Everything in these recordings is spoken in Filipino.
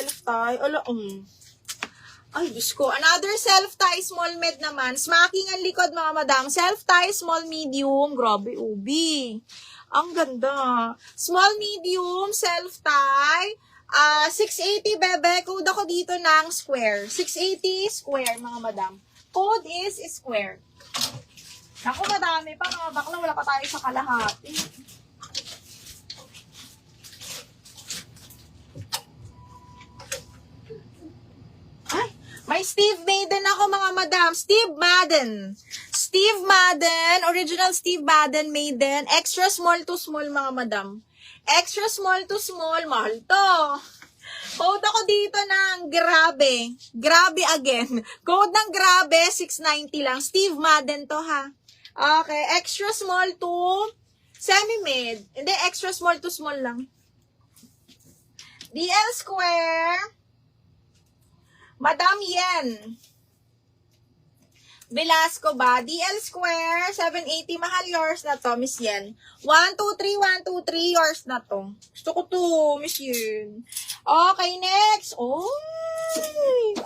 self-tie. Ay, Diyos ko. Another self-tie, small med naman. Smacking ang likod, mga madam. Self-tie, small, medium. Grabe, ubi. Ang ganda. Small, medium, self-tie. 680, bebe. Code ako dito ng square. 680 square, mga madam. Code is square. Naku, madami pa, mga bakla. Wala pa tayo sa kalahati. May Steve Madden ako, mga madam. Steve Madden. Steve Madden. Original Steve Madden Madden. Extra small to small, mga madam. Extra small to small. Mahal to. Code ako dito ng grabe. Grabe again. Code ng grabe, 690 lang. Steve Madden to, ha. Okay. Extra small to semi-mid. Hindi, extra small to small lang. DL square. Madam Yen. Velasco ba? DL square, 780. Mahal, yours na to, Miss Yen. 123, 123, yours na to. Gusto ko to, Miss Yen. Okay, next. Oy!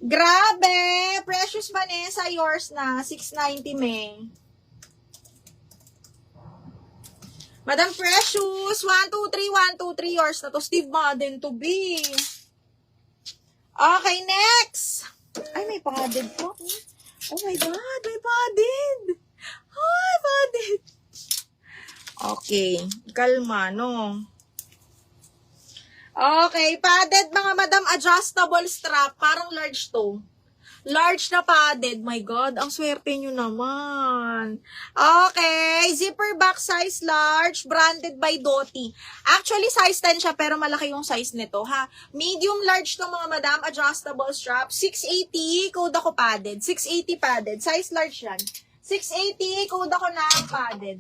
Grabe! Precious Vanessa, yours na. 690, May. Madam Precious, 123, 123, yours na to. Steve Madden to be. Okay, next. Ay, may padded po. Oh my God, may padded. Ay, padded. Okay, kalma, no? Okay, padded, mga madam, adjustable strap. Parang large to. Large na padded. My God, ang swerte nyo naman. Okay, zipper back size large, branded by Doty. Actually, size 10 siya, pero malaki yung size nito, ha. Medium large to, mga madam, adjustable strap. 680, code ako padded. 680 padded. Size large yan. 680, code ako na padded.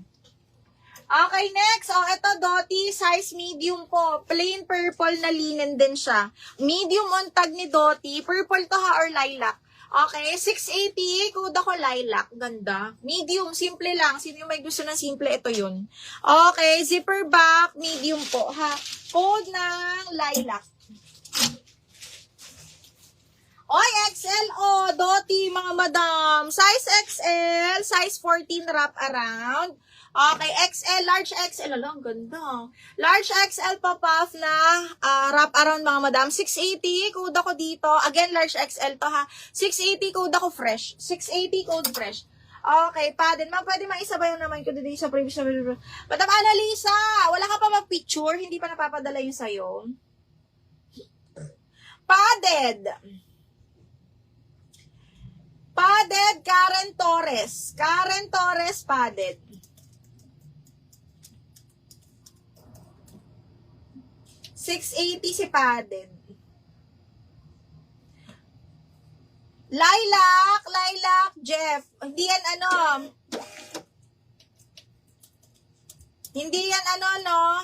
Okay, next. Ito, Doty, size medium po. Plain purple na linen din siya. Medium on tag ni Doty. Purple to, ha, or lilac. Okay, 680, code ako lilac. Ganda. Medium, simple lang. Sino yung may gusto ng simple, ito yun. Okay, zipper back, medium po, ha. Code ng lilac. Oy, XL, Doty, mga madam. Size XL, size 14 wrap around. Okay, XL, large XL. Ang ganda. Large XL pa puff na wrap around, mga madam. 680, code ako dito. Again, large XL to, ha. 680, code ako fresh. 680, code fresh. Okay, padded. Ma'am, pwede maisabay naman ko dito sa previous na video. Madam Annalisa, wala ka pa mag-picture? Hindi pa napapadala yung sa'yo. Padded. Padded, Karen Torres. Karen Torres, padded. $680 si padded. Lilac, Jeff. Hindi yan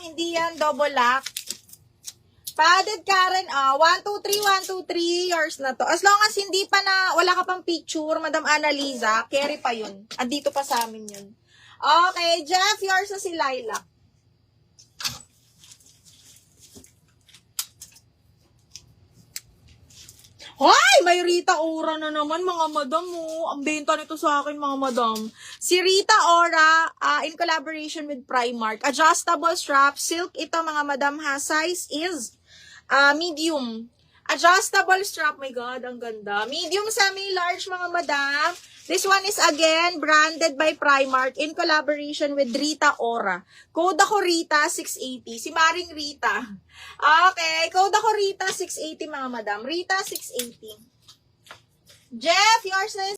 Hindi yan double lock. Padded Karen, 123, yours na to. As long as hindi pa wala ka pang picture, Madam Annalisa, carry pa yun. Andito pa sa amin yun. Okay, Jeff, yours na si Lilac. Hoy! May Rita Ora na naman, mga madam, oh. Ang benta nito sa akin, mga madam. Si Rita Ora, in collaboration with Primark. Adjustable strap, silk ito, mga madam, ha. Size is medium. Adjustable strap, my God, ang ganda. Medium, semi-large, mga madam. This one is again branded by Primark in collaboration with Rita Ora. Code ako Rita 680. Si Maring Rita. Okay, code ako Rita 680, mga madam. Rita 680. Jeff, yours na